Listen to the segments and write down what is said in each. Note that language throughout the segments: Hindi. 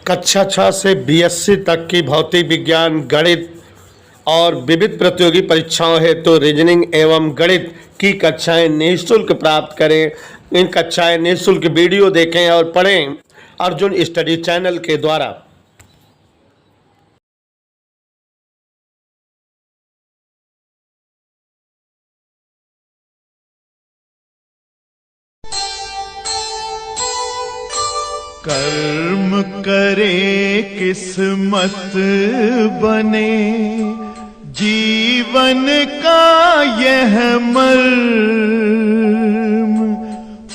कक्षा 6 से बीएससी तक की भौतिक विज्ञान, गणित और विविध प्रतियोगी परीक्षाओं हेतु रीजनिंग एवं गणित की कक्षाएं निःशुल्क प्राप्त करें। इन कक्षाएं निःशुल्क वीडियो देखें और पढ़ें अर्जुन स्टडी चैनल के द्वारा। कर्म करे किस्मत बने, जीवन का यह मर्म,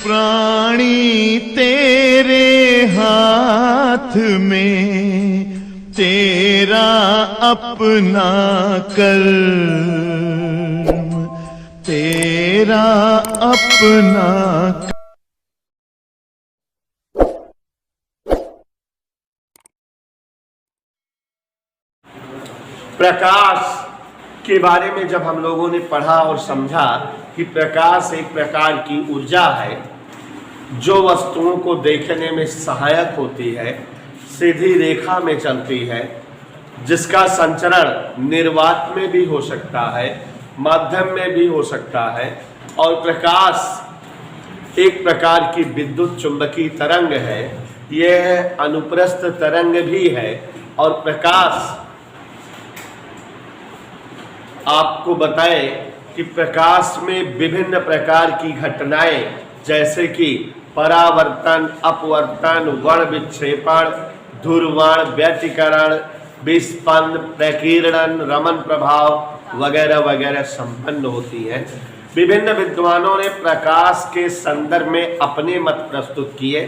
प्राणी तेरे हाथ में, तेरा अपना कर्म, तेरा अपना। प्रकाश के बारे में जब हम लोगों ने पढ़ा और समझा कि प्रकाश एक प्रकार की ऊर्जा है जो वस्तुओं को देखने में सहायक होती है, सीधी रेखा में चलती है, जिसका संचरण निर्वात में भी हो सकता है, माध्यम में भी हो सकता है, और प्रकाश एक प्रकार की विद्युत चुंबकीय तरंग है। यह अनुप्रस्थ तरंग भी है। और प्रकाश आपको बताए कि प्रकाश में विभिन्न प्रकार की घटनाएं जैसे कि परावर्तन, अपवर्तन, वर्ण विक्षेपण, ध्रुवण, व्यतिकरण, विस्पंद, प्रकीर्णन, रमन प्रभाव वगैरह वगैरह संपन्न होती है। विभिन्न विद्वानों ने प्रकाश के संदर्भ में अपने मत प्रस्तुत किए।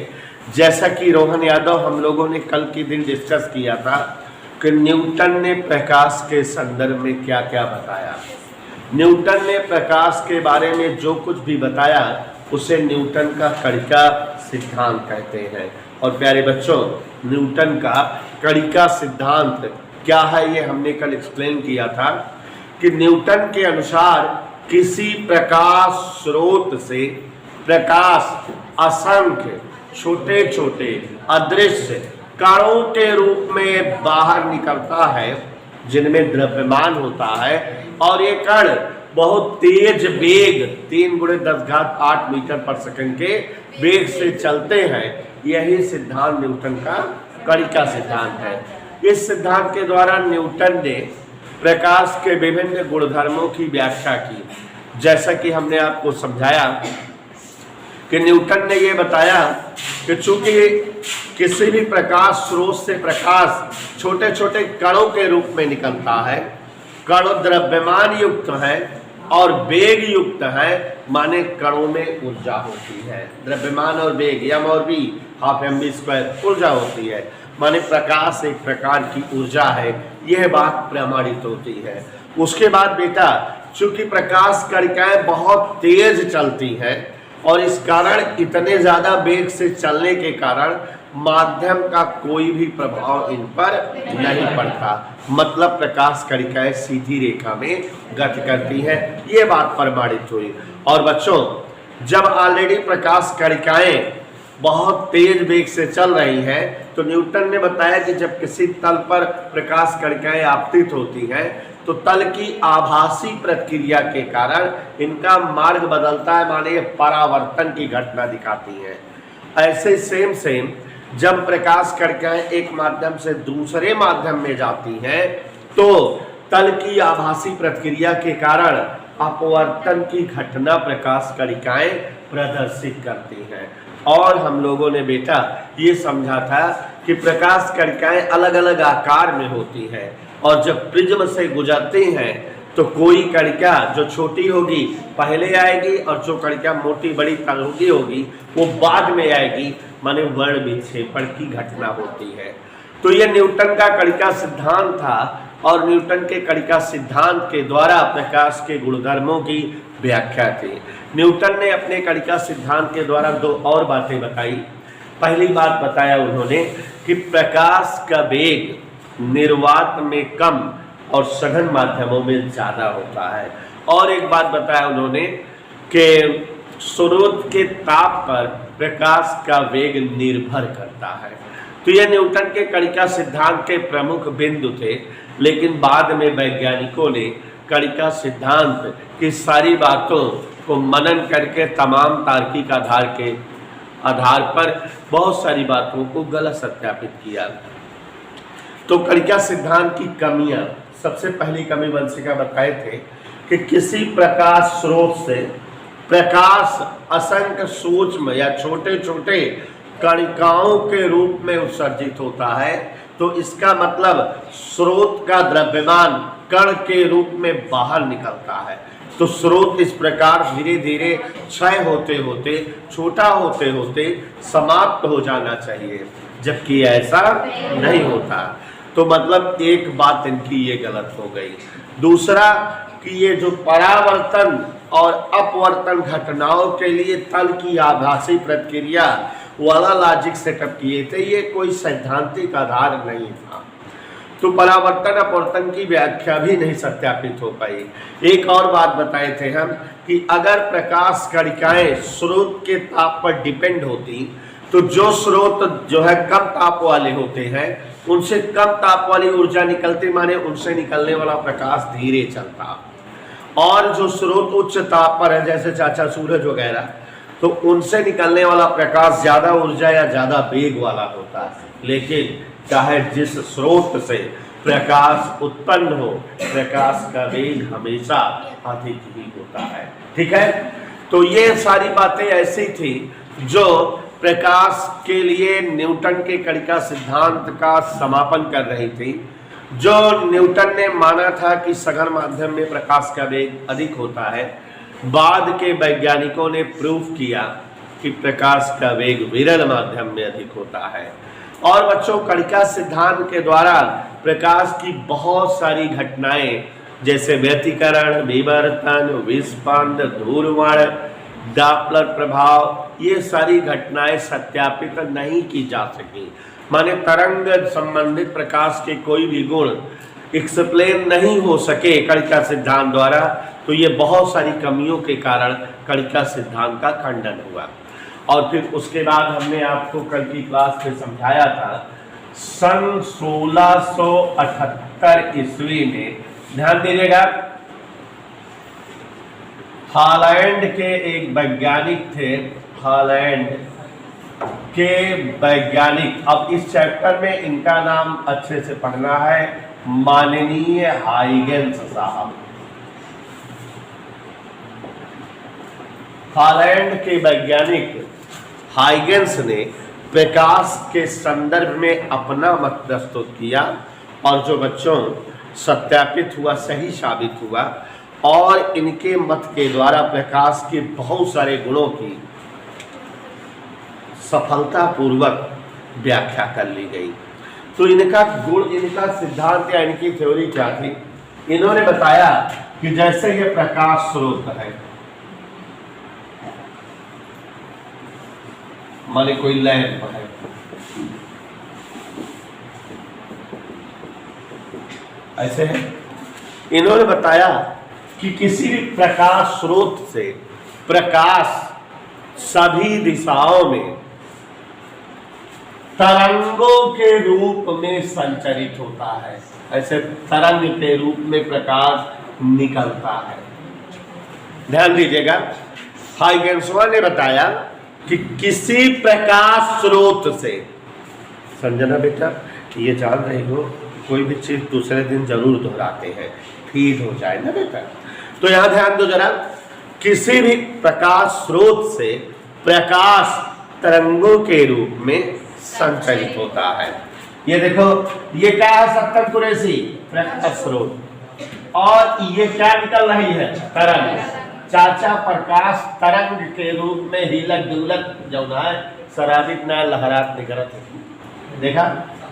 जैसा कि रोहन यादव हम लोगों ने कल के दिन डिस्कस किया था कि न्यूटन ने प्रकाश के संदर्भ में क्या क्या बताया। न्यूटन ने प्रकाश के बारे में जो कुछ भी बताया उसे न्यूटन का कणिका सिद्धांत कहते हैं। और प्यारे बच्चों, न्यूटन का कणिका सिद्धांत क्या है ये हमने कल एक्सप्लेन किया था कि न्यूटन के अनुसार किसी प्रकाश स्रोत से प्रकाश असंख्य छोटे छोटे अदृश्य कणों के रूप में बाहर निकलता है, जिनमें द्रव्यमान होता है, और ये कण बहुत तेज वेग 3×10⁸ मीटर पर सेकंड के वेग से चलते हैं। यही सिद्धांत न्यूटन का कणिका सिद्धांत है। इस सिद्धांत के द्वारा न्यूटन ने प्रकाश के विभिन्न गुणधर्मों की व्याख्या की। जैसा कि हमने आपको समझाया कि न्यूटन ने यह बताया कि चूंकि किसी भी प्रकाश स्रोत से प्रकाश छोटे छोटे कणों के रूप में निकलता है, कण द्रव्यमान युक्त है और वेग युक्त है, माने कणों में ऊर्जा होती है। द्रव्यमान और वेग m और v ½ ऊर्जा होती है, माने प्रकाश एक प्रकार की ऊर्जा है। यह बात प्रमाणित होती है। उसके बाद बेटा, चूंकि प्रकाश कणिकाएं बहुत तेज चलती हैं और इस कारण इतने ज्यादा वेग से चलने के कारण माध्यम का कोई भी प्रभाव इन पर नहीं पड़ता, मतलब प्रकाश कणिकाएं सीधी रेखा में गति करती हैं। ये बात प्रमाणित हुई। और बच्चों, जब ऑलरेडी प्रकाश कणिकाएं बहुत तेज वेग से चल रही हैं तो न्यूटन ने बताया कि जब किसी तल पर प्रकाश कणिकाएं आपतित होती हैं तो तल की आभासी प्रतिक्रिया के कारण इनका मार्ग बदलता है, माने परावर्तन की घटना दिखाती है। ऐसे सेम जब प्रकाश कणिकाएं एक माध्यम से दूसरे माध्यम में जाती हैं तो तल की आभासी प्रतिक्रिया के कारण अपवर्तन की घटना प्रकाश कणिकाएं प्रदर्शित करती हैं। और हम लोगों ने बेटा ये समझा था कि प्रकाश कणिकाएं अलग अलग आकार में होती हैं और जब प्रिज्म से गुजरती हैं तो कोई कणिका जो छोटी होगी पहले आएगी और जो कणिका मोटी बड़ी तलुगी होगी वो बाद में आएगी, माने वर्ण विक्षेपण की घटना होती है। तो यह न्यूटन का कणिका सिद्धांत था और न्यूटन के कणिका सिद्धांत के द्वारा प्रकाश के गुणधर्मों की व्याख्या थी। न्यूटन ने अपने कणिका सिद्धांत के द्वारा दो और बातें बताई। पहली बात बताया उन्होंने कि प्रकाश का वेग निर्वात में कम और सघन माध्यमों में ज्यादा होता है। और एक बात बताया उन्होंने कि स्रोत के ताप पर प्रकाश का वेग निर्भर करता है। तो ये न्यूटन के कणिका सिद्धांत के प्रमुख बिंदु थे, लेकिन बाद में वैज्ञानिकों ने कणिका सिद्धांत की सारी बातों को मनन करके तमाम तार्किक आधार पर बहुत सारी बातों को गलत सत्यापित किया। तो कणिका सिद्धांत की कमियां, सबसे पहली कमी वंशिका बताए थे कि किसी प्रकाश स्रोत से प्रकाश असंख्य सूक्ष्म या छोटे छोटे कणिकाओं के रूप में उत्सर्जित होता है। तो इसका मतलब स्रोत का द्रव्यमान कण के रूप में बाहर निकलता है। तो स्रोत इस प्रकार धीरे धीरे क्षय होते होते, छोटा होते होते समाप्त हो जाना चाहिए, जबकि ऐसा नहीं होता। तो मतलब एक बात इनकी ये गलत हो गई। दूसरा कि ये जो परावर्तन और अपवर्तन घटनाओं के लिए तल की आभासी प्रक्रिया वाला लॉजिक सेटअप किए थे, ये कोई सैद्धांतिक आधार नहीं था। तो परावर्तन अपवर्तन की व्याख्या भी नहीं सत्यापित हो पाई। एक और बात बताए थे हम कि अगर प्रकाश कणिकाएं स्रोत के ताप पर डिपेंड होती, तो जो स्रोत जो है कम ताप वाले होते हैं, उनसे कम ताप वाली ऊर्जा निकलती, माने उनसे निकलने वाला प्रकाश धीरे चलता। और जो स्रोत उच्च ताप पर है, जैसे चाचा सूरज वगैरह, तो उनसे निकलने वाला प्रकाश ज्यादा ऊर्जा या ज्यादा वेग वाला होता है। लेकिन चाहे जिस स्रोत से प्रकाश उत्पन्न हो, प्रकाश का वेग हमेशा अधिक ही होता है। ठीक है, तो ये सारी बातें ऐसी थी जो प्रकाश के लिए न्यूटन के कणिका सिद्धांत का समापन कर रही थी। जो न्यूटन ने माना था कि सघन माध्यम में प्रकाश का वेग अधिक होता है, बाद के वैज्ञानिकों ने प्रूफ किया कि प्रकाश का वेग विरल माध्यम में अधिक होता है। और बच्चों, कणिका सिद्धांत के द्वारा प्रकाश की बहुत सारी घटनाएं, जैसे व्यतिकरण, विवर्तन, विस्पंद, धूर्वण, डॉपलर प्रभाव, ये सारी घटनाएं सत्यापित नहीं की जा सकी। माने तरंग संबंधित प्रकाश के कोई भी गुण एक्सप्लेन नहीं हो सके कणिका सिद्धांत द्वारा। तो ये बहुत सारी कमियों के कारण कणिका सिद्धांत का खंडन हुआ। और फिर उसके बाद हमने आपको कल की क्लास में समझाया था, सन 1678 ईस्वी में, ध्यान दीजिएगा, हॉलैंड के एक वैज्ञानिक थे, हॉलैंड के वैज्ञानिक, अब इस चैप्टर में इनका नाम अच्छे से पढ़ना है, माननीय हाइगेंस साहब। हॉलैंड के वैज्ञानिक हाइगेंस ने प्रकाश के संदर्भ में अपना मत प्रस्तुत किया, और जो बच्चों सत्यापित हुआ, सही साबित हुआ, और इनके मत के द्वारा प्रकाश के बहुत सारे गुणों की सफलतापूर्वक व्याख्या कर ली गई। तो इनका गुण, इनका सिद्धांत या इनकी थ्योरी क्या थी? इन्होंने बताया कि जैसे ये प्रकाश स्रोत है, माने कोई लैंप है, ऐसे है। इन्होंने बताया कि किसी भी प्रकाश स्रोत से प्रकाश सभी दिशाओं में तरंगों के रूप में संचरित होता है। ऐसे तरंग के रूप में प्रकाश निकलता है। ध्यान दीजिएगा, हाइगेंसवा ने बताया कि किसी प्रकाश स्रोत से, संजना बेटा ये जान रही हो, कोई भी चीज दूसरे दिन जरूर दोहराते हैं, फीड हो जाए ना बेटा। तो यहां ध्यान दो जरा, किसी भी प्रकाश स्रोत से प्रकाश तरंगों के रूप में संचरित होता है। ये देखो, ये क्या है? सत्तर कुरैशी प्रकाश स्रोत, और ये क्या निकल रही है? तरंग। चाचा प्रकाश तरंग के रूप में हिलक डुलक जौना है शराबित ना लहरात निकलत है। देखा,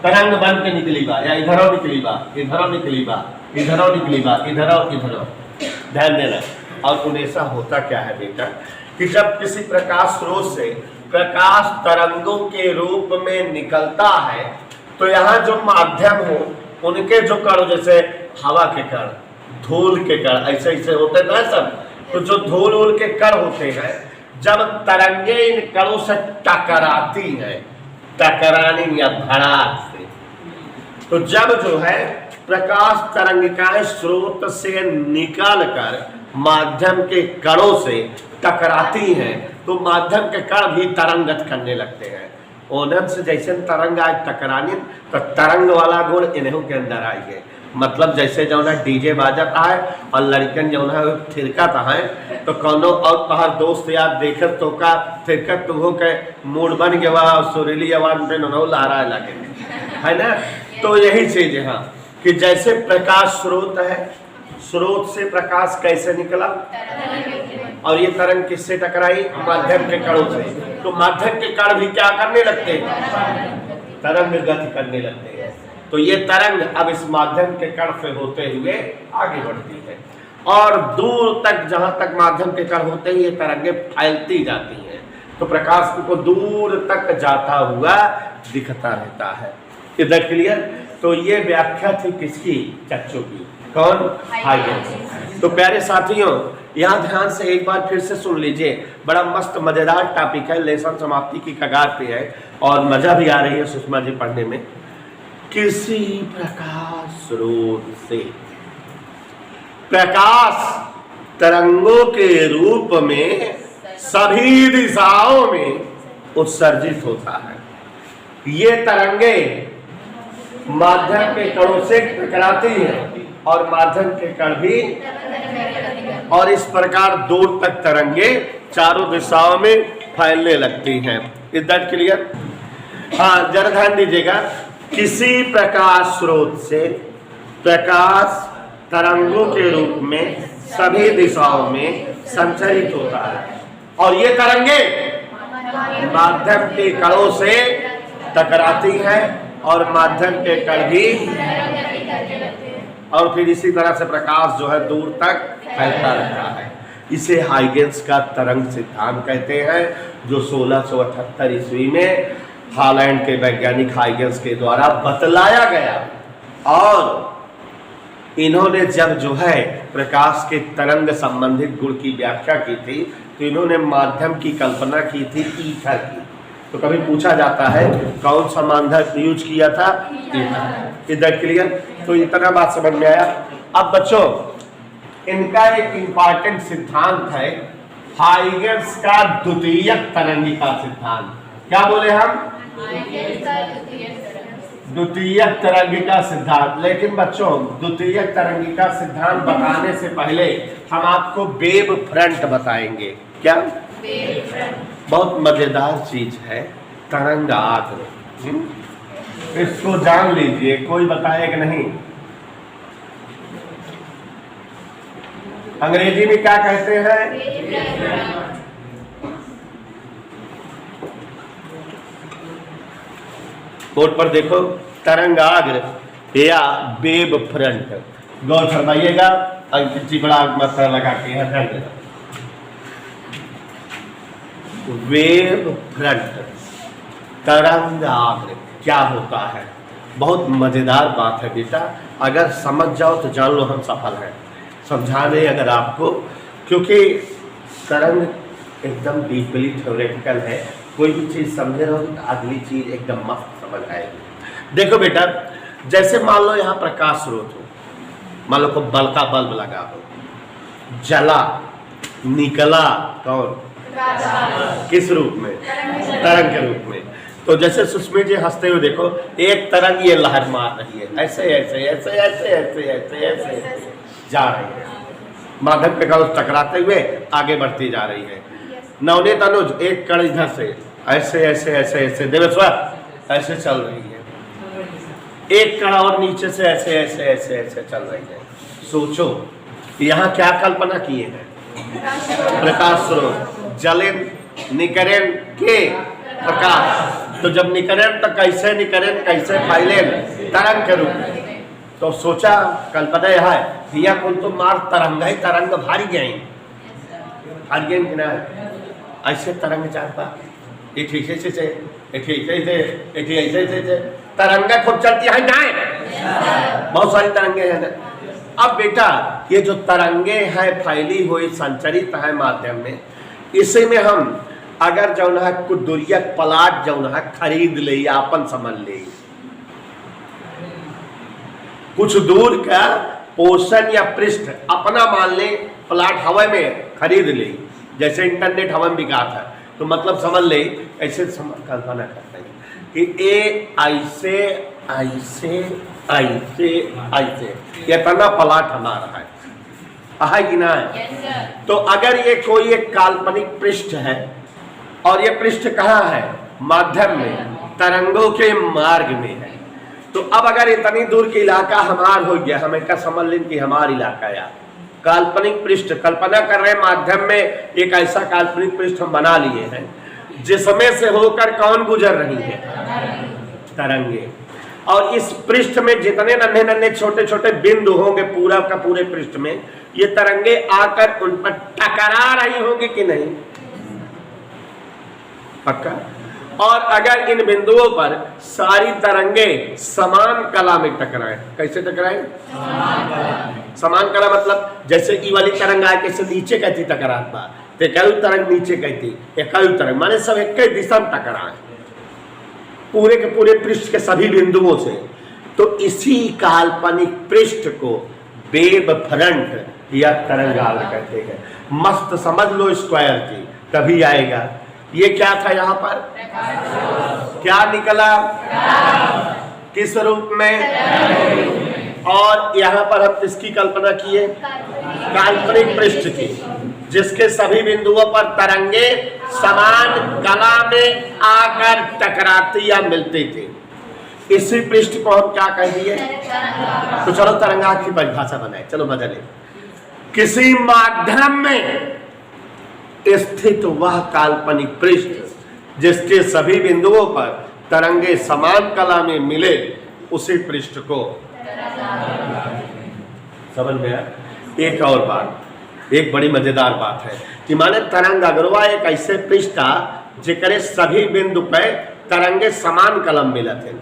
तरंग बन के निकली बा, या इधरों निकली बा, इधरों निकली बा, इधरों निकली बा, इधरों। ध्यान देना। और उन्हें होता क्या है बेटा कि जब किसी प्रकाश स्रोत से प्रकाश तरंगों के रूप में निकलता है, तो यहाँ जो माध्यम हो, उनके जो कण, जैसे हवा के कण, धूल के कण, ऐसे ऐसे होते हैं सब। तो जो धूल के कण होते हैं, जब तरंगे इन कणों से टकराती हैं, टकराने या भड़ाक से, तो जब जो है प्रकाश तरंगिकाएं स्रोत से निकालकर माध्यम के कणों से टकराती हैं, तो माध्यम के कण भी तरंगत करने लगते हैं। ओनन से जैसे तरंग आज टकरानी, तो तरंग वाला गुण इन्हों के अंदर आएंगे। मतलब जैसे जो है डीजे बाजता है और लड़कन जो है थिरकत है, तो कोनो और तहार दोस्त यार देखत तो का थिरकत तुहो के मूड बन गया और सुरीली आवाज पे नो लहरा लगे, है ना। तो यही चीज है कि जैसे प्रकाश स्रोत है, स्रोत से प्रकाश कैसे निकला और ये तरंग किससे टकराई? माध्यम के कणों से। तो माध्यम के कण भी क्या करने लगते हैं? तरंग गति करने लगते हैं। तो ये तरंग अब इस माध्यम के कण से होते हुए आगे बढ़ती है और दूर तक, जहां तक माध्यम के कण होते हैं, ये तरंगे फैलती जाती हैं। तो प्रकाश को दूर तक जाता हुआ दिखता रहता है। इधर क्लियर? तो ये व्याख्या थी किसकी? चक्षु की। कौन? हाइगेंस। तो प्यारे साथियों, यहाँ ध्यान से एक बार फिर से सुन लीजिए, बड़ा मस्त मजेदार टॉपिक है, लेसन समाप्ति की कगार पे है और मजा भी आ रही है सुषमा जी पढ़ने में। किसी प्रकाश स्रोत से प्रकाश तरंगों के रूप में सभी दिशाओं में उत्सर्जित होता है। ये तरंगे माध्यम के कणों से टकराती हैं और माध्यम के कण भी, और इस प्रकार दूर तक तरंगे चारों दिशाओं में फैलने लगती हैं। Is that clear? हाँ, जरा ध्यान दीजिएगा। किसी प्रकाश स्रोत से प्रकाश तरंगों के रूप में सभी दिशाओं में संचरित होता है और ये तरंगे माध्यम के कणों से टकराती हैं और माध्यम के कण भी, और फिर इसी तरह से प्रकाश जो है दूर तक फैलता रहता है। इसे हाइगेंस का तरंग सिद्धांत कहते हैं, जो 1678 ईस्वी में हॉलैंड के वैज्ञानिक हाइगेंस के द्वारा बतलाया गया। और इन्होंने जब जो है प्रकाश के तरंग संबंधित गुण की व्याख्या की थी, तो इन्होंने माध्यम की कल्पना की थी ईथर की। तो कभी पूछा जाता है कौन सा माध्यम यूज किया था? ईथर। इधर क्लियर? तो इतना बात समझ में आया। अब बच्चों, इनका एक इंपॉर्टेंट सिद्धांत है हाइगेंस का द्वितीयक तरंगिका सिद्धांत। क्या बोले हम? द्वितीयक तरंगिका सिद्धांत। लेकिन बच्चों, द्वितीयक तरंगिका सिद्धांत बताने से पहले हम आपको वेव फ्रंट बताएंगे। क्या? बहुत मजेदार चीज है तरंगाग्र। इसको जान लीजिए, कोई बताए कि नहीं? अंग्रेजी में क्या कहते हैं? बोर्ड पर देखो, तरंगाग्र या वेव फ्रंट। गौर फरमाइएगा, बड़ा मसला लगा के है ध्यान देना। वेव फ्रंट, तरंगाग्र क्या होता है? बहुत मजेदार बात है बेटा, अगर समझ जाओ तो जान लो हम सफल हैं। समझा दें अगर आपको, क्योंकि तरंग एकदम डीपली थ्योरेटिकल है। कोई भी चीज समझे रहोगे तो अगली चीज एकदम मस्त समझ आएगी। देखो बेटा, जैसे मान लो यहाँ प्रकाश स्रोत हो, मान लो को बल्ब का बल्ब लगा हो, जला, निकला, कौन? किस रूप में? तरंग के रूप में। तो जैसे सुषमा जी हंसते हुए देखो, एक तरंग ये लहर मार रही है, ऐसे ऐसे ऐसे ऐसे ऐसे ऐसे ऐसे जा रही है, माध्यम के कण टकराते हुए आगे बढ़ती जा रही है। नवनीत अनुज, एक कण इधर से ऐसे ऐसे ऐसे ऐसे, देवेश्वर ऐसे चल रही है, एक कण और नीचे से ऐसे ऐसे ऐसे ऐसे चल रही है। सोचो यहाँ क्या कल्पना किए हैं? प्रकाश स्रोत, जलेन निकरेन के प्रकाश। तो जब निकरेन तो कैसे निकरेन, कैसे फैलेन? तरंग के रूप में। तो सोचा कल्पना यह है, हिया कुल तो मार तरंग ही तरंग भारी गई, भारी गई कि ना? ऐसे तरंग चाहता तरंगा खूब चलती है ना, बहुत सारी तरंगे हैं ना। अब बेटा, ये जो तरंगे हैं फैली हुई संचरित है माध्यम में, इसी में हम अगर जौन है कुछ दूरिया प्लाट जौन है खरीद ले या अपन समझ ले, कुछ दूर का पोर्शन या पृष्ठ अपना मान ले, प्लाट हवा में खरीद ले, जैसे इंटरनेट हवा में बिका था, तो मतलब समझ ले, ऐसे कल्पना करते हैं कि ए ऐसे ऐसे ऐसे ऐसे ये इतना प्लाट हमारा है कि ना है। तो अगर ये कोई एक काल्पनिक पृष्ठ है और ये पृष्ठ कहाँ है, माध्यम में, तरंगों के मार्ग में है, तो अब अगर इतनी दूर के इलाका हमार हो गया, हमें क्या समझ लें कि हमारा इलाका या काल्पनिक पृष्ठ, कल्पना कर रहे माध्यम में एक ऐसा काल्पनिक पृष्ठ हम बना लिए हैं जिसमें से होकर कौन गुजर रही है, तरंगे। और इस पृष्ठ में जितने नन्हे नन्हे छोटे छोटे बिंदु होंगे पूरा का पूरे पृष्ठ में, ये तरंगे आकर उन पर टकरा रही होंगी कि नहीं, पक्का। और अगर इन बिंदुओं पर सारी तरंगे समान कला में टकराए, कैसे टकराए, समान कला मतलब जैसे ई वाली तरंग आए कैसे नीचे कहती टकरात बा, तो कई तरंग नीचे कहती, कई तरंग माने सब एक दिशा में टकराए पूरे के पूरे पृष्ठ के सभी बिंदुओं से। तो इसी काल्पनिक पृष्ठ को वेव फ्रंट या तरंगाल कहते हैं। मस्त समझ लो स्क्वायर की, तभी आएगा। ये क्या था यहाँ पर, क्या निकला, किस रूप में, और यहाँ पर हम किसकी कल्पना किए, काल्पनिक पृष्ठ की, जिसके सभी बिंदुओं पर तरंगे समान कला में आकर टकराती या मिलती थी। इसी पृष्ठ को हम क्या कह दिए, तो चलो तरंगा की परिभाषा बनाए, चलो मजा ले। किसी माध्यम में स्थित वह काल्पनिक पृष्ठ जिसके सभी बिंदुओं पर तरंगे समान कला में मिले, उसी पृष्ठ को समझ में आया। एक और बात, एक बड़ी मजेदार बात है कि माने तरंग अगरवा एक ऐसे पृष्ठ था जिकरे सभी बिंदु पे तरंगे समान कलम मिला थे,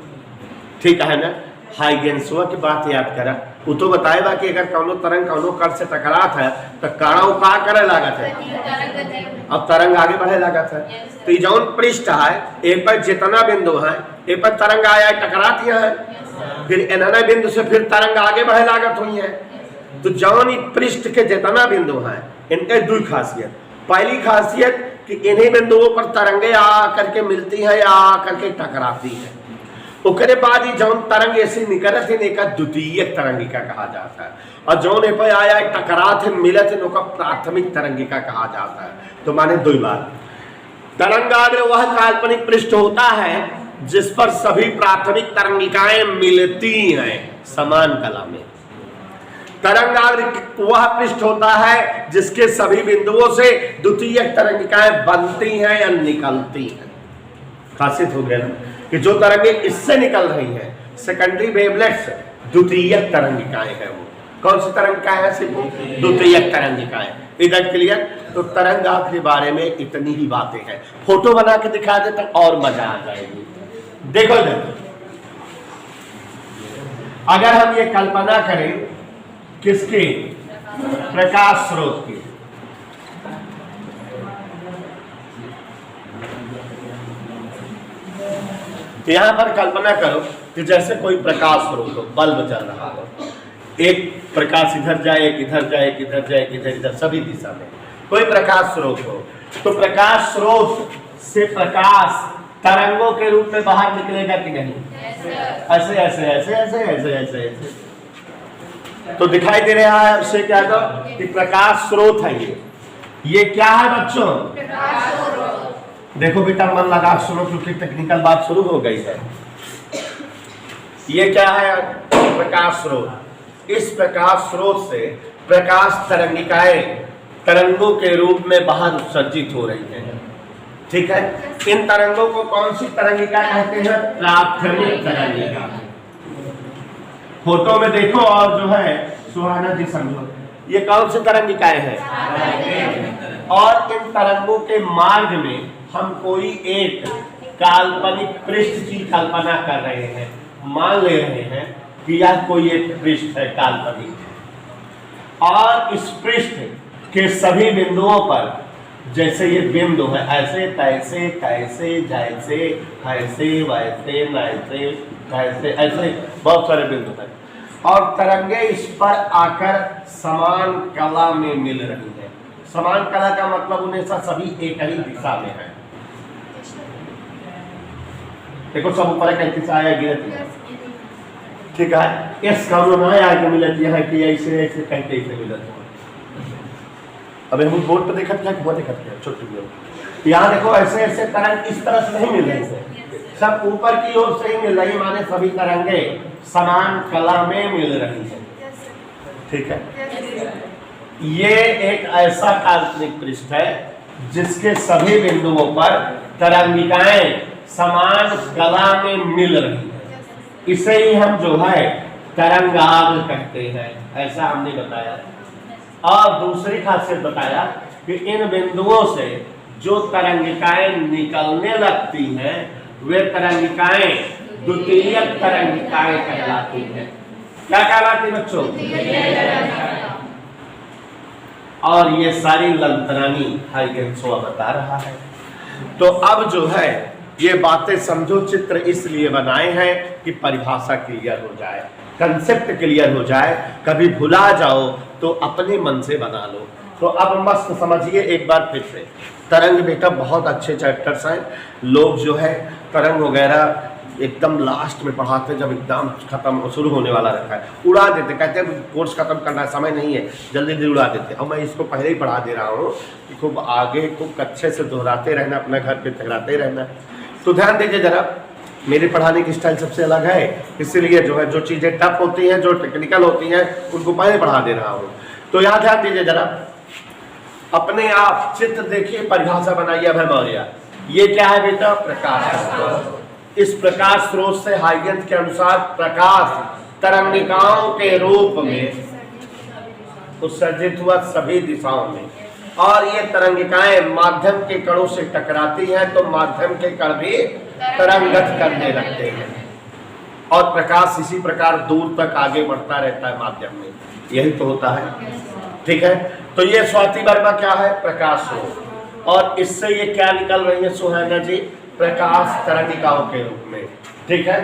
ठीक है ना। हाइगेंसवा की बात याद करा, वो तो बताएगा कि अगर कौनो तरंग कौनो कण से टकरात है तो कणों का करे लागत है, अब तरंग आगे बढ़े लागत है। तो ये जौन पृष्ठ है ए पर जितना बिंदु है ए पर तरंग आया टकराती है, फिर एनना बिंदु से फिर तरंग आगे बढ़े लागत हुई है। तो जौन पृष्ठ के जितना बिंदु है इनके दो खासियत, पहली खासियत कि इन्हीं बिंदुओं पर तरंगे आ करके मिलती है या आ करके टकराती है। उसके बाद ही जौन तरंग ऐसी निकलत है एक द्वितीय तरंगिका कहा जाता है, और जौन पे आया टकरात है मिलत है उनका प्राथमिक तरंगिका कहा जाता है। तो माने दो बात, तरंगाग्र वह काल्पनिक पृष्ठ होता है जिस पर सभी प्राथमिक तरंगिकाएं मिलती हैं समान कला में। तरंगाग्र वह पृष्ठ होता है जिसके सभी बिंदुओं से द्वितीय तरंगिकाएं बनती हैं या निकलती हैं। खासियत हो गया ना कि जो तरंगे इससे निकल रही हैं सेकेंडरी वेवलेट्स द्वितीय तरंगिकाएं हैं। वो कौन सी तरंगिकाएं हैं, सिर्फ द्वितीय तरंगिकाएं। इधर क्लियर। तो तरंगा के बारे में इतनी ही बातें हैं, फोटो बना के दिखा दे तो और मजा आ जाएगी। देखो अगर हम ये कल्पना करें किसकी, प्रकाश स्रोत की, यहां पर कल्पना करो कि जैसे कोई प्रकाश स्रोत हो, बल्ब जल रहा हो, एक प्रकाश इधर जाए, एक इधर जाए, एक इधर जाए, एक इधर, सभी दिशा में कोई प्रकाश स्रोत हो। तो प्रकाश स्रोत से प्रकाश तरंगों के रूप में बाहर निकलेगा कि नहीं, ऐसे ऐसे ऐसे ऐसे ऐसे ऐसे ऐसे। तो दिखाई दे रहा है उससे क्या कि प्रकाश स्रोत है। ये क्या है बच्चों, देखो बेटा मन लगा सुनो क्योंकि टेक्निकल बात शुरू हो गई है। ये क्या है, प्रकाश स्रोत। इस प्रकाश स्रोत से प्रकाश तरंगिकाएं तरंगों के रूप में बाहर उत्सर्जित हो रही हैं, ठीक है। इन तरंगों को कौन सी तरंगिका कहते हैं, प्राथमिक तरंगिका। फोटो में देखो और जो है सुहाना जी समझो, ये कौन सी तरंगिकाएं हैं। और इन तरंगों के मार्ग में हम कोई एक काल्पनिक पृष्ठ की कल्पना कर रहे हैं, मान ले रहे हैं कि यह कोई एक पृष्ठ है काल्पनिक, और इस पृष्ठ के सभी बिंदुओं पर जैसे ये बिंदु है, ऐसे तैसे कैसे जैसे ऐसे वैसे नैसे कैसे, ऐसे बहुत सारे बिंदु हैं और तरंगे इस पर आकर समान कला में मिल रही है। समान कला का मतलब उन्हें सभी एक ही दिशा में है। देखो सब ऊपर कैसे दिशा आया गिरती, ठीक है। इस कौन ना आगे मिलती है कि ऐसे ऐसे कहते ऐसे मिलती है। अबे हम बोर्ड पर देखा क्या हुआ, देखा क्या छोटी यहाँ देखो ऐसे ऐसे तरंग इस तरह से नहीं मिल रही है, सब ऊपर की ओर से ही मिल रही, माने सभी तरंगे समान कला में मिल रही है, ठीक है। ये एक ऐसा काल्पनिक पृष्ठ है जिसके सभी बिंदुओं पर तरंगिकाएं समान कला में मिल रही है। इसे ही हम जो है तरंगाग्र कहते हैं, ऐसा हमने बताया। और दूसरी खासियत बताया कि इन बिंदुओं से जो तरंगिकाएं निकलने लगती हैं वे तरंगिकाएं द्वितीयक तरंगिकाएं कहलाती हैं। क्या कहलाती बच्चों? और ये सारी लंतरानी हाइगेंसो बता रहा है। तो अब जो है ये बातें समझो, चित्र इसलिए बनाए हैं कि परिभाषा क्लियर हो जाए, कंसेप्ट क्लियर हो जाए, कभी भुला जाओ तो अपने मन से बना लो। तो अब मस्त समझिए एक बार फिर से। तरंग बेटा बहुत अच्छे चैप्टर्स हैं, लोग जो है तरंग वगैरह एकदम लास्ट में पढ़ाते हैं, जब एग्जाम खत्म शुरू होने वाला रहता है उड़ा देते, कहते हैं कोर्स खत्म करना समय नहीं है, जल्दी जल्दी उड़ा देते। और मैं इसको पहले ही पढ़ा दे रहा हूँ कि खूब आगे खूब अच्छे से दोहराते रहना, अपने घर पे टकराते रहना। तो ध्यान दीजिए जरा, मेरे पढ़ाने की स्टाइल सबसे अलग है, इसीलिए जो है जो चीज़ें टफ होती हैं, जो टेक्निकल होती हैं, उनको पहले पढ़ा दे रहा हूँ। तो यहाँ ध्यान दीजिए जरा, अपने आप चित्र देखिए, परिभाषा बनाइए। अभय मौर्य, ये क्या है बेटा? प्रकाश। इस प्रकाश स्रोत से हाइगेंस के अनुसार प्रकाश तरंगिकाओं के रूप में उत्सर्जित हुआ सभी दिशाओं में, और ये तरंगिकाएं माध्यम के कणों से टकराती हैं तो माध्यम के कण भी तरंगत करने लगते हैं और प्रकाश इसी प्रकार दूर तक आगे बढ़ता रहता है माध्यम में। यही तो होता है, ठीक है। तो ये स्वाति वर्मा क्या है? प्रकाश स्रोत, और इससे ये क्या निकल रही है सुहाना जी? प्रकाश तरंगिकाओं के रूप में, ठीक है।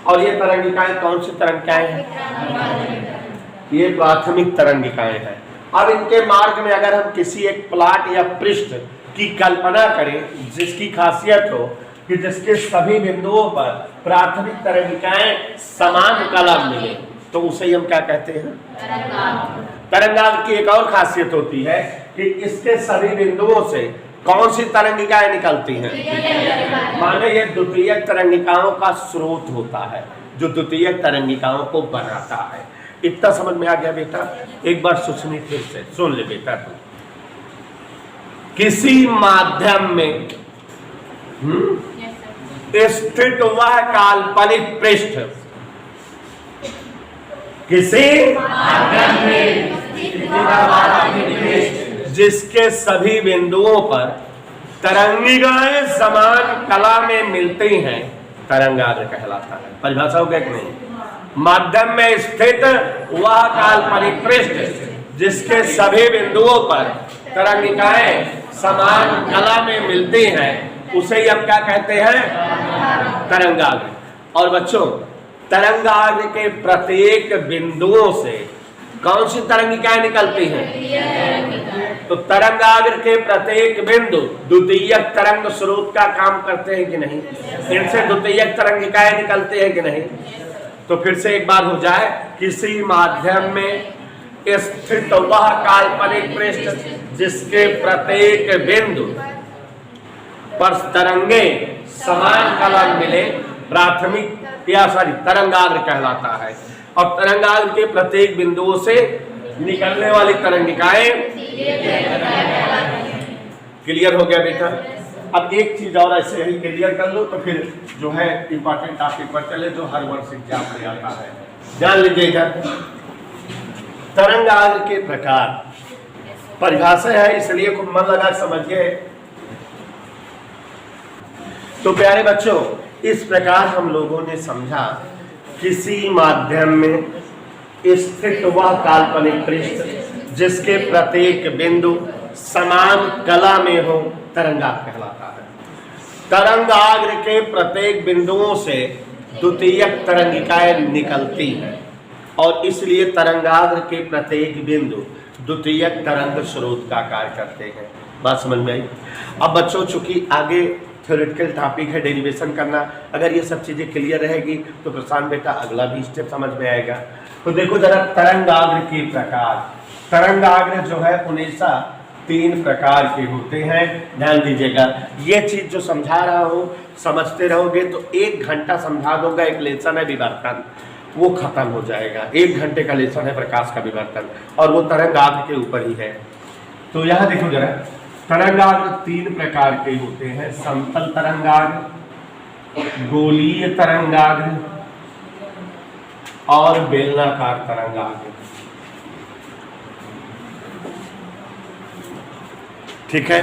और ये तरंगिकाएं कौन सी तरंगिकाएं हैं? ये प्राथमिक तरंगिकाएं हैं। अब इनके मार्ग में अगर हम किसी एक प्लाट या पृष्ठ की कल्पना करें जिसकी खासियत हो कि जिसके सभी बिंदुओं पर प्राथमिक तरंगिकाएं समान कला मिले, तो उसे हम क्या कहते हैं? तरंगाग्र की एक और खासियत होती है कि इसके सभी बिंदुओं से कौन सी तरंगिकाएं निकलती हैं? माने ये द्वितीयक तरंगिकाओं का स्रोत होता है जो द्वितीयक तरंगिकाओं को बनाता है। इतना समझ में आ गया बेटा? एक बार सोचने फिर से सुन ले बेटा। तू किसी माध्यम में स्थित वह काल्पनिक पृष्ठ, किसी माध्यम में जिसके सभी बिंदुओं पर तरंगिकाएं समान कला में मिलती हैं, तरंगाग्र कहलाता है। परिभाषा हो गया कि नहीं? माध्यम में स्थित वह काल्पनिक पृष्ठ जिसके सभी बिंदुओं पर तरंगिकाएं समान कला में मिलती हैं, उसे हम क्या कहते हैं? तरंगाग्र। और बच्चों, तरंगाग्र के प्रत्येक बिंदुओं से कौन सी तरंगिकाएं निकलती हैं? तो तरंगाग्र के प्रत्येक बिंदु द्वितीयक तरंग स्रोत का काम करते हैं कि नहीं? इनसे द्वितीयक तरंगिकाएं निकलते हैं कि नहीं? तो फिर से एक बार हो जाए, किसी माध्यम में स्थित वह काल्पनिक पृष्ठ जिसके प्रत्येक बिंदु पर तरंगे समान कला मिले, प्राथमिक या तरंगाग्र कहलाता है। और तरंगाग्र के प्रत्येक बिंदुओं से निकलने वाली तरंगिकाएं, क्लियर हो गया बेटा? अब एक चीज और ऐसे ही क्लियर कर लो तो फिर जो है इंपॉर्टेंट टॉपिक पर चले जो हर वर्ष एग्जाम में आता है। ध्यान लीजिएगा, तरंगाग्र के प्रकार परिभाषा है, इसलिए खूब मन लगा समझिए। तो प्यारे बच्चों, इस प्रकार हम लोगों ने समझा किसी माध्यम में स्थित वह काल्पनिक पृष्ठ जिसके प्रत्येक बिंदु समान कला में हो, तरंगाग्र कहलाता है। तरंगाग्र के प्रत्येक बिंदुओं से द्वितीयक तरंगिकाएं निकलती हैं और इसलिए तरंगाग्र के प्रत्येक बिंदु द्वितीयक तरंग स्रोत का कार्य करते हैं। बात समझ में आई? अब बच्चों, चूंकि आगे थ्योरेटिकल टॉपिक है डेरिवेशन करना, अगर ये सब चीजें क्लियर रहेगी तो प्रशांत बेटा अगला भी स्टेप समझ में आएगा। तो देखो जरा तरंगाग्र के प्रकार। तरंगाग्र जो है हमेशा 3 प्रकार के होते हैं, ध्यान दीजिएगा। ये चीज जो समझा रहा हूँ समझते रहोगे तो 1 घंटा समझा दूंगा। एक लेसन है विवर्तन, वो खत्म हो जाएगा। 1 घंटे का लेसन है प्रकाश का विवर्तन और वो तरंगाग्र के ऊपर ही है। तो यहाँ देखो जरा, तरंगाग्र 3 प्रकार के होते हैं, समतल तरंगाग्र, गोलीय तरंगाग्र और बेलनाकार तरंगाग्र। ठीक है,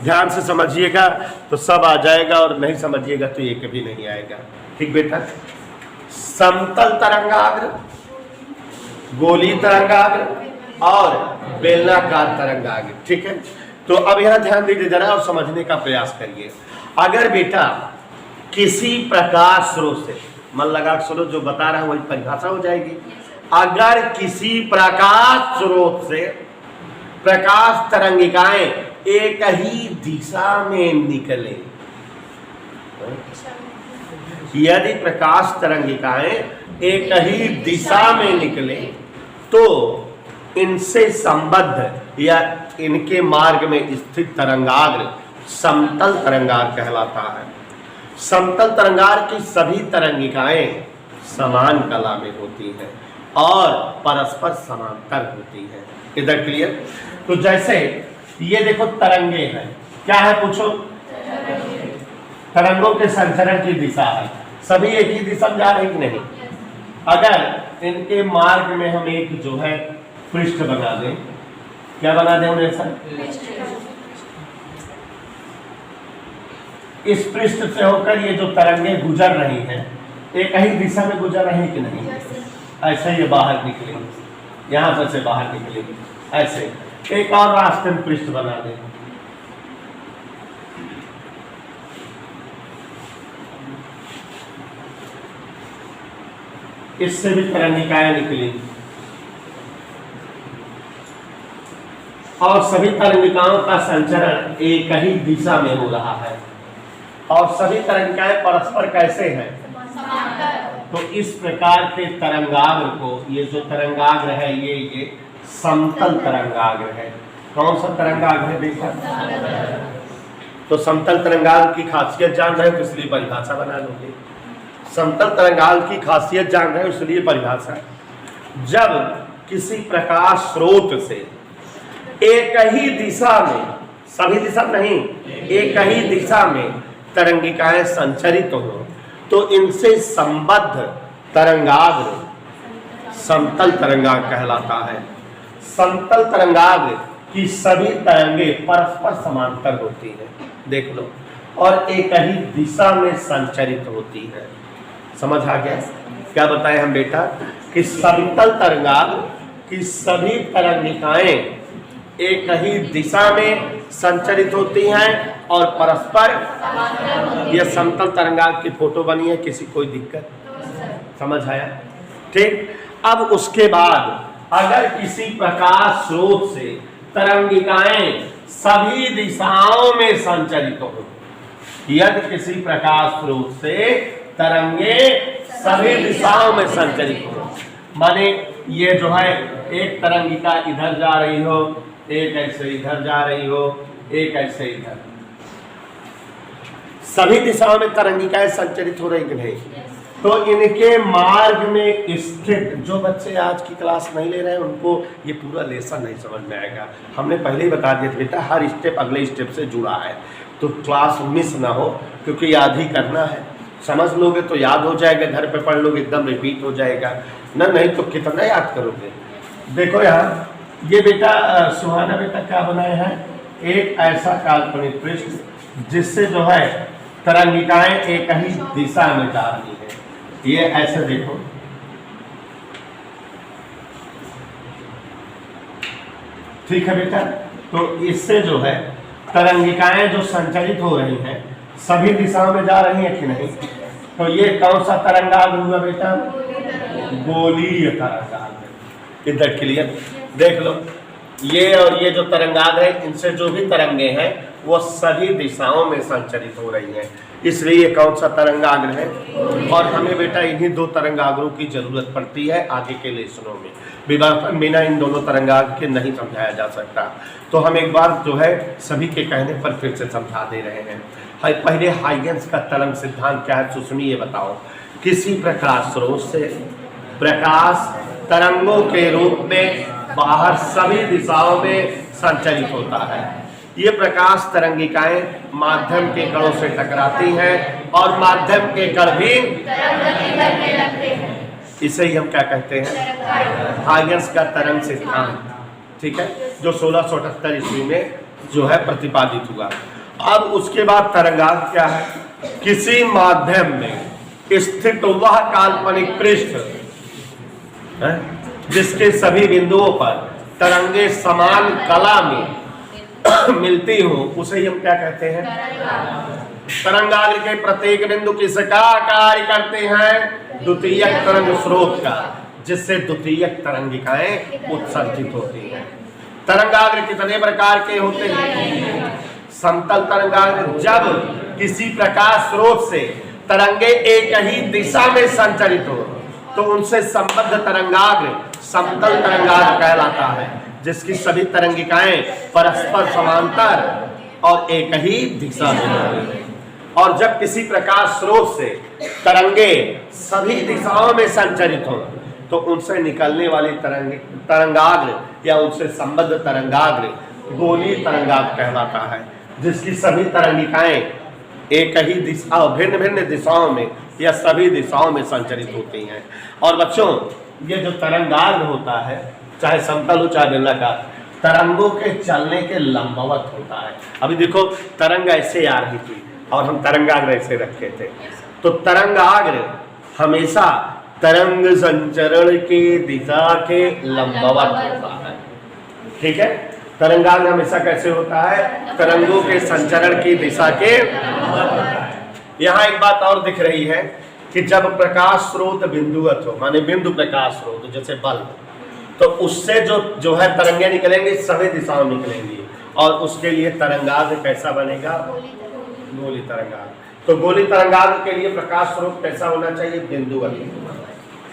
ध्यान से समझिएगा तो सब आ जाएगा और नहीं समझिएगा तो ये कभी नहीं आएगा। ठीक बेटा, समतल तरंगाग्र, गोलीय तरंगाग्र और बेलनाकार तरंगाग्र। ठीक है, तो अब यहां ध्यान दीजिए जरा और समझने का प्रयास करिए। अगर बेटा किसी प्रकाश स्रोत से, मन लगा सुनो, जो बता रहा हूं वही परिभाषा हो जाएगी। अगर किसी प्रकाश स्रोत से प्रकाश तरंगिकाएं एक ही दिशा में निकले, यदि प्रकाश तरंगिकाएं एक ही दिशा में निकले तो इनसे संबद्ध या इनके मार्ग में स्थित तरंगाग्र समतल तरंगाग्र कहलाता है। समतल तरंगाग्र की सभी तरंगिकाएं समान कला में होती हैं और परस्पर समांतर होती हैं। इधर क्लियर? तो जैसे ये देखो तरंगे हैं, क्या है पूछो? तरंगों के संचरण की दिशा है, सभी एक ही दिशा में जा रही कि नहीं? अगर इनके मार्ग में हम एक जो है पृष्ठ बना दें, क्या बना दें उन्हें सर? इस पृष्ठ से होकर ये जो तरंगे गुजर रही हैं एक ही दिशा में गुजर रही कि नहीं? ऐसे ये बाहर निकलेगी, यहां से बाहर निकलेगी, ऐसे एक और रास्ते में पृष्ठ बना दें। इससे भी तरंगिकाएं निकली और सभी तरंगिकाओं का संचरण एक ही दिशा में हो रहा है और सभी तरंगिकाएं परस्पर कैसे हैं? तो इस प्रकार के तरंगाग्र को, ये जो तरंगाग्र है ये समतल तरंगाग्र है। कौन सा तरंगाग्र है देखा? तो समतल तरंगाग्र की खासियत जान रहे हो इसलिए परिभाषा बना लोगे। समतल तरंगाग्र की खासियत जान रहे हो इसलिए परिभाषा, जब किसी प्रकाश स्रोत से एक ही दिशा में, सभी दिशा नहीं, एक ही दिशा में तरंगिकाएं संचरित हो तो इनसे संबद्ध तरंगाग्र समतल तरंगाग्र कहलाता है। समतल तरंगाग्र की सभी तरंगे परस्पर समांतर होती हैं, देख लो, और एक ही दिशा में संचरित होती है। समझ आ गया? क्या बताएं हम बेटा कि समतल तरंगाग्र की सभी तरंगिकाएं एक ही दिशा में संचरित होती हैं और परस्पर। यह समतल तरंगाग्र की फोटो बनी है, किसी कोई दिक्कत? समझ आया? ठीक। अब उसके बाद अगर किसी प्रकाश स्रोत से तरंगिकाएं सभी दिशाओं में संचरित हो, यदि किसी प्रकाश स्रोत से तरंगे सभी दिशाओं में संचरित हो, माने ये जो है एक तरंगिका इधर जा रही हो, एक ऐसे इधर जा रही हो, एक ऐसे इधर, सभी दिशाओं में तरंगिकाएं संचरित हो रही कि नहीं? तो इनके मार्ग में स्थित, जो बच्चे आज की क्लास नहीं ले रहे हैं उनको ये पूरा लेसन नहीं समझ में आएगा। हमने पहले ही बता दिया था बेटा, हर स्टेप अगले स्टेप से जुड़ा है, तो क्लास मिस ना हो, क्योंकि याद ही करना है। समझ लोगे तो याद हो जाएगा, घर पे पढ़ लोगे एकदम रिपीट हो जाएगा ना, नहीं तो कितना याद करोगे। देखो यहाँ ये बेटा सुहाना बेटा क्या बनाए हैं, एक ऐसा काल्पनिक पृष्ठ जिससे जो है तरंगिकाएं एक ही दिशा में जा रही है। ये ऐसे देखो, ठीक है बेटा, तो इससे जो है तरंगिकाएं जो संचालित हो रही हैं सभी दिशाओं में जा रही हैं कि नहीं? तो ये कौन सा तरंगाग्र हुआ बेटा? गोलीय तरंगाग्र। इधर क्लियर देख लो, ये और ये जो तरंगाग्र है इनसे जो भी तरंगे हैं वो सभी दिशाओं में संचरित हो रही हैं, इसलिए ये कौन सा तरंगाग्र है? और हमें बेटा इन्हीं दो तरंगाग्रों की जरूरत पड़ती है आगे के लेसनों में। बिना इन दोनों तरंगाग्र के नहीं समझाया जा सकता। तो हम एक बार जो है सभी के कहने पर फिर से समझा दे रहे हैं। पहले हाइगेंस का तरंग सिद्धांत क्या है सुस्मी ये बताओ। किसी प्रकाश स्रोत से प्रकाश तरंगों के रूप में बाहर सभी दिशाओं में संचरित होता है। ये प्रकाश तरंगिकाएं माध्यम के कणों से टकराती हैं और माध्यम के कण भी इसे ही हम क्या कहते हैं? हाइगेंस का तरंग सिद्धांत, ठीक है, जो 1678 ईस्वी में जो है प्रतिपादित हुआ। अब उसके बाद तरंगाग्र क्या है? किसी माध्यम में स्थित वह काल्पनिक पृष्ठ जिसके सभी बिंदुओं पर तरंगे समान कला में मिलती हो उसे ही हम क्या कहते हैं? तरंगाग्र के प्रत्येक बिंदु किसका कार्य करते हैं? द्वितीयक तरंग स्रोत का, जिससे द्वितीयक तरंगिकाएं उत्सर्जित होती हैं। तरंगाग्र कितने प्रकार के होते हैं? समतल तरंगाग्र, जब किसी प्रकाश स्रोत से तरंगे एक ही दिशा में संचरित हो तो उनसे संबद्ध तरंगाग्र समतल तरंगाग्र कहलाता है, जिसकी सभी तरंगिकाएं परस्पर समांतर और एक ही दिशा में होती हैं। और जब किसी प्रकाश स्रोत से तरंगे सभी दिशाओं में संचरित हो तो उनसे निकलने वाली तरंगाग्र या उनसे संबद्ध तरंगाग्र गोलीय तरंगाग्र कहलाता है, जिसकी सभी तरंगिकाएं एक ही दिशा भिन्न भिन्न दिशाओं में या सभी दिशाओं में संचरित होती हैं। और बच्चों ये जो तरंगाग्र होता है चाहे समतल हो चाहे बेलनाकार, तरंगों के चलने के लंबवत होता है। अभी देखो तरंग ऐसे आ रही थी और हम तरंगाग्र ऐसे रखे थे, तो तरंगाग्र हमेशा तरंग संचरण की दिशा के लंबवत होता है, ठीक है। तरंगाग्र हमेशा कैसे होता है? तरंगों के संचरण की दिशा के। यहाँ एक बात और दिख रही है कि जब प्रकाश स्रोत बिंदुवत हो, माने बिंदु प्रकाश स्रोत जैसे बल्ब, तो उससे जो है तरंगे निकलेंगी सभी दिशाओं में निकलेंगी और उसके लिए तरंगाग्र कैसा बनेगा? गोलीय तरंगाग्र। तो गोलीय तरंगाग्र के लिए प्रकाश स्रोत कैसा होना चाहिए? बिंदुवत,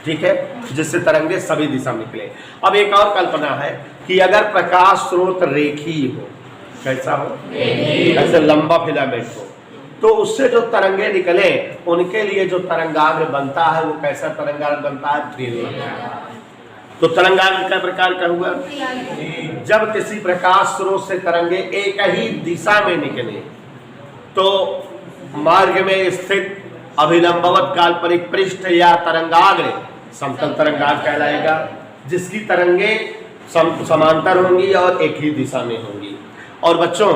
ठीक है, जिससे तरंगे सभी दिशा में निकले। अब एक और कल्पना है कि अगर प्रकाश स्रोत रेखीय हो, कैसा हो? ऐसे लंबा फिलामेंट हो, तो उससे जो तरंगे निकले उनके लिए जो तरंगाग्र बनता है वो कैसा तरंगाग्र बनता है? बेलनाकार। तो तरंगाग्र क्या प्रकार का हुआ? जब किसी प्रकाश स्रोत से तरंगे एक ही दिशा में निकले तो मार्ग में स्थित अभिलंबवत काल्पनिक पृष्ठ या तरंगाग्र समतल तरंगाग्र कहलाएगा, जिसकी तरंगे समांतर होंगी और एक ही दिशा में होंगी। और बच्चों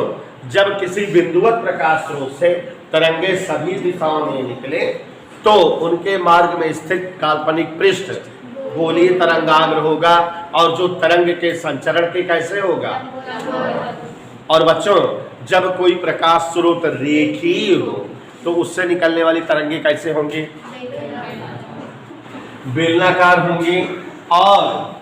जब किसी बिंदुवत प्रकाश स्रोत से तरंगे सभी दिशाओं में निकले तो उनके मार्ग में स्थित काल्पनिक पृष्ठ गोलीय तरंगाग्र होगा और जो तरंग के संचरण के कैसे होगा? और बच्चों जब कोई प्रकाश स्रोत रेखीय हो तो उससे निकलने वाली तरंगे कैसे होंगी? बेलनाकार होंगी। और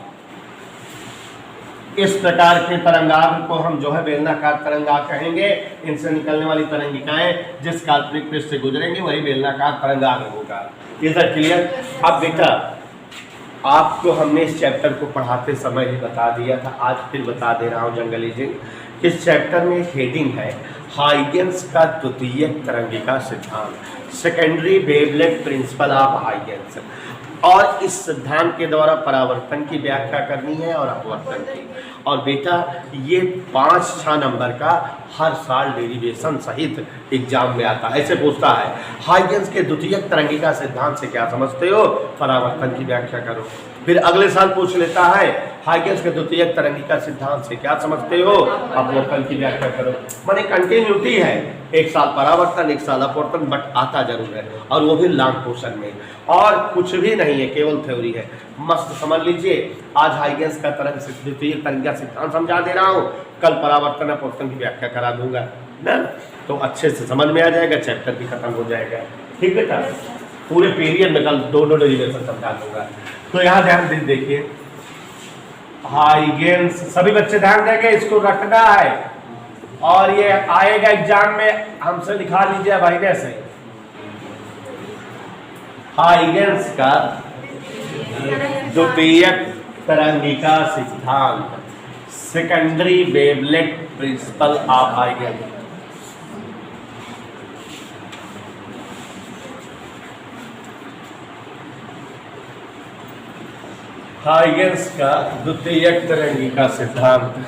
इस प्रकार के तरंगाग्र को हम जो है बेलनाकार तरंगाग्र कहेंगे। इनसे निकलने वाली तरंगिकाएं जिस काल्पनिक पृष्ठ से गुजरेंगी वही बेलनाकार तरंगाग्र होगा। इधर क्लियर? अब बेटा आपको हमने इस चैप्टर को पढ़ाते समय ही बता दिया था, आज फिर बता दे रहा हूँ जंगली जी। इस चैप्टर में एक हेडिंग है हाइगेंस का द्वितीयक तरंगिका सिद्धांत, secondary wavelength principle of Huygens. और इस सिद्धांत के द्वारा परावर्तन की व्याख्या करनी है और अपवर्तन की। और बेटा ये 5-6 नंबर का हर साल डेरिवेशन सहित एग्जाम में आता है। ऐसे पूछता है हाइगेंस के द्वितीयक तरंगिका सिद्धांत से क्या समझते हो? परावर्तन की व्याख्या करो। फिर अगले साल पूछ लेता है हाइगेंस के द्वितीयक तरंगिका सिद्धांत से क्या समझते हो? अपवर्तन की व्याख्या करो। माने कंटिन्यूटी है, एक साल परावर्तन एक साल अपवर्तन, बट आता जरूर है और वो भी लॉन्ग पोर्शन में। और कुछ भी नहीं है, केवल थ्योरी है। मस्त समझ लीजिए। आज हाइगेंस का द्वितीयक तरंगिका का सिद्धांत समझा दे रहा हूँ, कल परावर्तन अपवर्तन की व्याख्या करा दूंगा ना, तो अच्छे से समझ में आ जाएगा, चैप्टर भी खत्म हो जाएगा। ठीक बेटा, पूरे पीरियड में कल दोनों डेरिवेशन समझा दूंगा। तो यहाँ ध्यान दे देखिए, हाइगेन्स, सभी बच्चे ध्यान देंगे, इसको रखना है और ये आएगा एग्जाम में, हमसे लिखा लीजिए भाई ने से, हाइगेन्स का द्वितीयक तरंगिका सिद्धांत, सेकेंडरी वेवलेट प्रिंसिपल ऑफ हाइगेन्स। हाइगेन्स का द्वितीयक तरंगिका सिद्धांत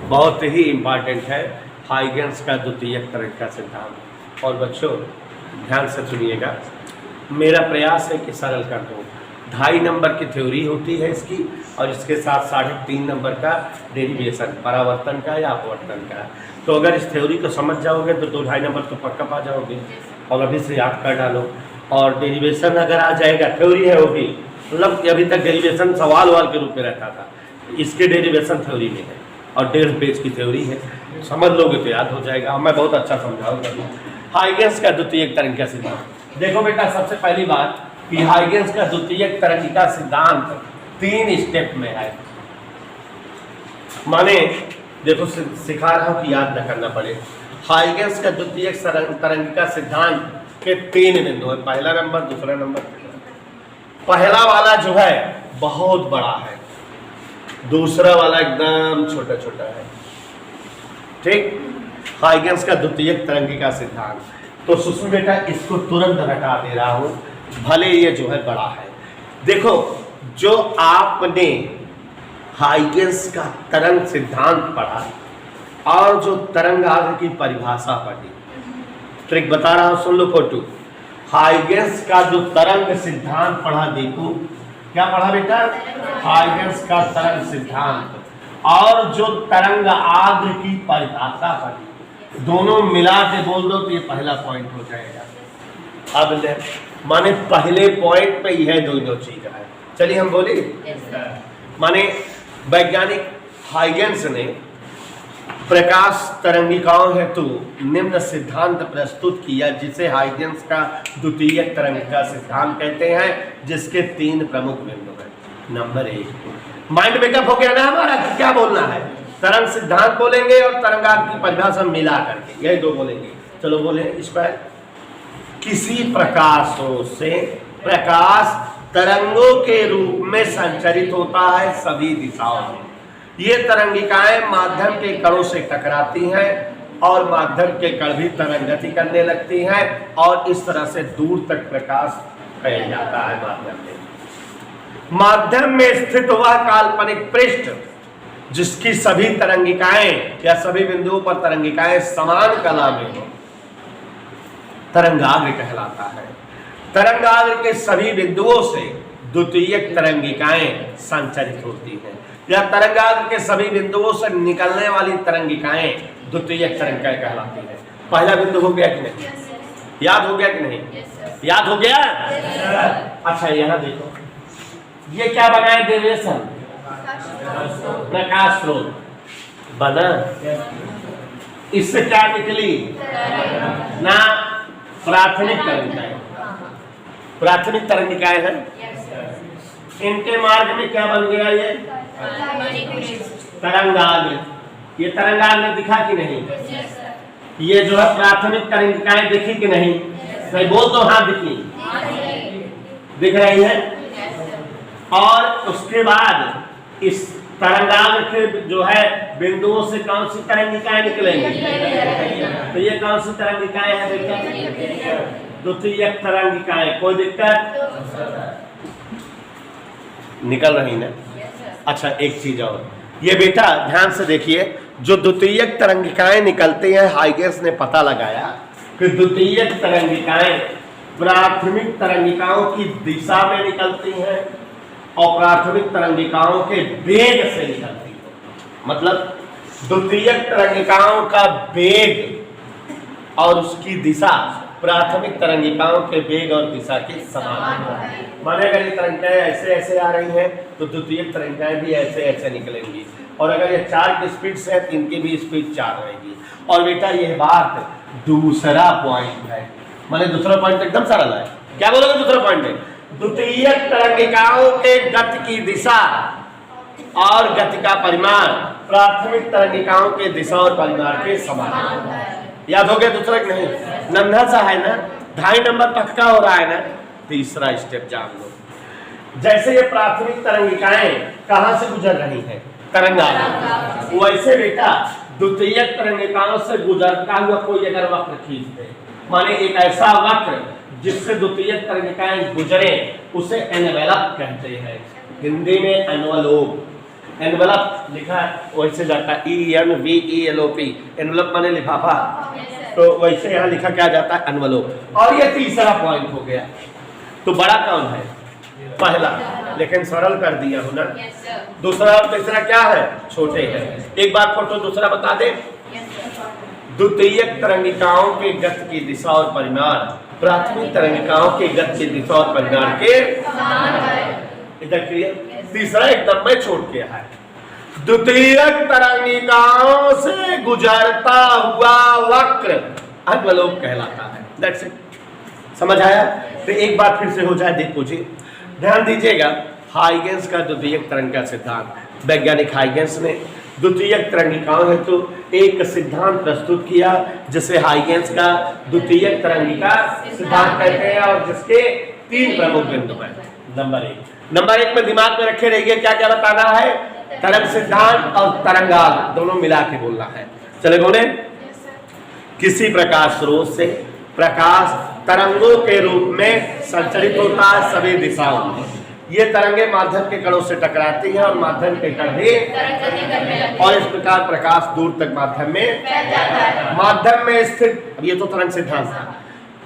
बहुत ही इंपॉर्टेंट है, हाइगेन्स का द्वितीयक तरंगिका सिद्धांत। और बच्चों ध्यान से सुनिएगा, मेरा प्रयास है कि सरल कर दूँ। 2.5 नंबर की थ्योरी होती है इसकी, और इसके साथ 3.5 नंबर का डेरिवेशन, परावर्तन का या अपवर्तन का। तो अगर इस थ्योरी को समझ जाओगे तो 2.5 नंबर तो पक्का पा जाओगे, और अभी से याद कर डालो। और डेरिवेशन अगर आ जाएगा, थ्योरी है वो भी, मतलब अभी तक डेरिवेशन सवाल के रूप में रहता था, इसके डेरिवेशन थ्योरी में है और 1.5 पेज की थ्योरी है, समझ लोगे तो याद हो जाएगा। मैं बहुत अच्छा समझाऊंगा। हाइगेन्स का द्वितीयक तरंगिका सिद्धांत, देखो बेटा, सबसे पहली बात कि हाइगेन्स का द्वितीयक तरंगिका सिद्धांत 3 स्टेप में है। माने देखो, सिखा रहा हूं कि याद न करना पड़े। हाइगेन्स का द्वितीयक तरंगिका सिद्धांत के 3 बिंदु है, पहला नंबर, दूसरा नंबर, पहला वाला जो है बहुत बड़ा है, दूसरा वाला एकदम छोटा छोटा है। ठीक, हाइगेन्स का द्वितीयक तरंगिका सिद्धांत। तो सुषमा बेटा इसको तुरंत हटा दे रहा हूं, भले ये जो है बड़ा है। देखो, जो आपने हाइगेन्स का तरंग सिद्धांत पढ़ा और जो तरंगाग्र की परिभाषा पढ़ी, ट्रिक बता रहा हूं, सुन लो फोटो। हाइगेन्स का जो तरंग सिद्धांत पढ़ा, देखो क्या पढ़ा बेटा, हाइगेन्स का तरंग सिद्धांत, और जो तरंग आग्र की परिभाषा पढ़ी, दोनों मिला के बोल दो तो ये पहला पॉइंट हो जाएगा। अब माने पहले पॉइंट पे यह दोनों चीज है। चलिए हम बोले, माने वैज्ञानिक हाइगेन्स ने प्रकाश तरंगिकाओं हेतु निम्न सिद्धांत प्रस्तुत किया, जिसे हाइगेन्स का द्वितीयक तरंगिका सिद्धांत कहते हैं, जिसके 3 प्रमुख बिंदु हैं। नंबर 1, माइंड मेकअप हो गया ना हमारा, क्या बोलना है, तरंग सिद्धांत बोलेंगे और तरंगाग्र की परिभाषा मिला करके, यही 2 बोलेंगे। चलो बोले इस पर, किसी प्रकाशों से प्रकाश तरंगों के रूप में संचरित होता है सभी दिशाओं में। ये तरंगिकाएं माध्यम के कणों से टकराती हैं और माध्यम के कण भी तरंग गति करने लगती हैं, और इस तरह से दूर तक प्रकाश फैल जाता है माध्यम में। माध्यम में स्थित वह काल्पनिक पृष्ठ जिसकी सभी तरंगिकाएं या सभी बिंदुओं पर तरंगिकाएं समान कला में हो, तरंगाग्र कहलाता है। तरंगाग्र के सभी बिंदुओं से द्वितीयक तरंगिकाएं संचरित होती हैं, या तरंगाग्र के सभी बिंदुओं से निकलने वाली तरंगिकाएं द्वितीयक तरंगिकाएं कहलाती हैं। पहला बिंदु हो गया कि नहीं, याद हो गया कि नहीं, याद हो गया। अच्छा यहाँ देखो, ये क्या बना है, डेरिवेशन, प्रकाश स्रोत बना, इससे क्या निकली ना, प्राथमिक तरंगिकाएं, प्राथमिक तरंगिकाएं हैं। इनके मार्ग में क्या बन गया, ये तरंगाग्र। ये तरंगाग्र दिखा कि नहीं, ये जो है प्राथमिक तरंगिकाएं दिखी कि नहीं, सही बोल तो, हाँ दिखी, दिख रही है। और उसके बाद इस तरंगाग्र के जो है बिंदुओं से कौन सी तरंगिकाएं निकलेंगी, तो ये कौन सी तरंगिकाएं हैं बेटा, द्वितीयक तरंगिकाएं। कोई दिक्कत, निकल रही ना। अच्छा एक चीज और, ये बेटा ध्यान से देखिए, जो द्वितीयक तरंगिकाएं निकलती हैं, हाइगेन्स ने पता लगाया कि द्वितीयक तरंगिकाएं प्राथमिक तरंगिकाओं की दिशा में निकलती हैं और प्राथमिक तरंगिकाओं के वेग से निकलती है। मतलब द्वितीयक तरंगिकाओं का वेग और उसकी दिशा प्राथमिक तरंगिकाओं के वेग और दिशा के समान है। माने अगर ये तरंगिकाएं ऐसे ऐसे आ रही हैं तो द्वितीयक तरंगिकाएं भी ऐसे ऐसे निकलेंगी, और अगर ये 4 की स्पीड से है तो इनकी भी स्पीड 4 रहेगी। और बेटा यह बात दूसरा पॉइंट है, माने दूसरा पॉइंट एकदम सरल है। क्या बोलोगे दूसरा पॉइंट है? द्वितीयक तरंगिकाओं के गति की दिशा और गति का परिमाण प्राथमिक तरंगिकाओं के दिशा और परिमाण के समान है। याद हो गया दूसरा कि नहीं? नन्हा सा है ना, 2.5 नंबर पक्का हो रहा है ना। तीसरा स्टेप जान लो, जैसे ये प्राथमिक तरंगिकाएं कहां से गुजर रही हैं? तरंगाग्र। वैसे बेटा द्वितीयक तरंगिकाओं से गुजरता हुआ कोई अगर वक्र खींच दे, माने एक ऐसा वक्र जिससे द्वितीयक तरंगिकाएं गुजरे, उसे एनवेलप कहते हैं। हिंदी में एनवलोप, एनवलप लिखा वैसे जाता है ENVELOP, एनवलप माने लिफाफा, तो वैसे यहाँ लिखा क्या जाता है? एनवलप। और ये तीसरा पॉइंट हो गया। तो बड़ा कौन है? पहला, लेकिन सरल कर दिया हो ना। दूसरा और तीसरा क्या है? छोटे हैं। एक बार फोटो दूसरा बता दे। द्वितीयक तरंगिकाओं के गति की दिशा और परिमाण प्राथमिक तरंगिकाओं के गति की दिशा और परिमाण के इधर क्लियर। तीसरा एकदम में छोड़ के है, द्वितीयक तरंगिकाओं से गुजरता हुआ वक्र एनवलप कहलाता है। That's it. समझ आया? तो एक बार फिर से हो जाए, देखो जी ध्यान दीजिएगा। हाइगेंस का द्वितीयक तरंग का सिद्धांत, वैज्ञानिक हाइगेंस ने द्वितीयक तरंगिकाओं हेतु एक सिद्धांत प्रस्तुत किया जिसे हाइगेंस का द्वितीयक तरंगिका सिद्धांत कहते हैं, और जिसके 3 प्रमुख बिंदु हैं। नंबर एक में दिमाग में रखे रहिए, क्या क्या बताना है? तरंग सिद्धांत और तरंगाग्र दोनों मिला के बोलना है। चले बोले, किसी प्रकाश स्रोत से प्रकाश तरंगों के रूप में संचरित होता है सभी दिशाओं में। ये तरंगे माध्यम के कणों से टकराती हैं और माध्यम के कण भी, और इस प्रकार प्रकाश दूर तक माध्यम में स्थित, अब ये तो तरंग सिद्धांत था,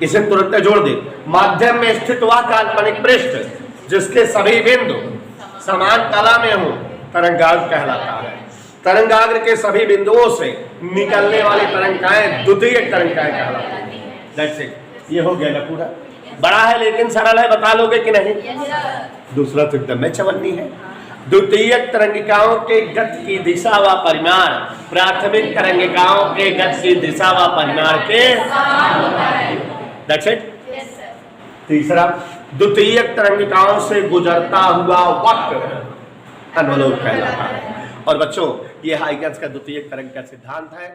इसे तुरंत जोड़ दे। माध्यम में स्थित वह काल्पनिक पृष्ठ जिसके सभी बिंदु समान कला में हो, तरंगाग्र कहलाता है। तरंगाग्र के सभी बिंदुओं से निकलने वाली तरंगिकाएं द्वितीयक तरंगिकाएं कहलाती हैं। That's it. ये हो गया ना पूरा। बड़ा है लेकिन सरल है, बता लोगे कि नहीं? दूसरा तो एकदम में चवन्नी है। द्वितीयक तरंगिकाओं के गति की दिशा व परिमाण प्राथमिक तरंगिकाओं के गति की दिशा व परिमाण के, दैट्स इट। तीसरा, द्वितीयक तरंगिकाओं से गुजरता हुआ वक्र एनवलप कहलाता है। और बच्चों, ये हाइगेंस का द्वितीयक तरंग का सिद्धांत है।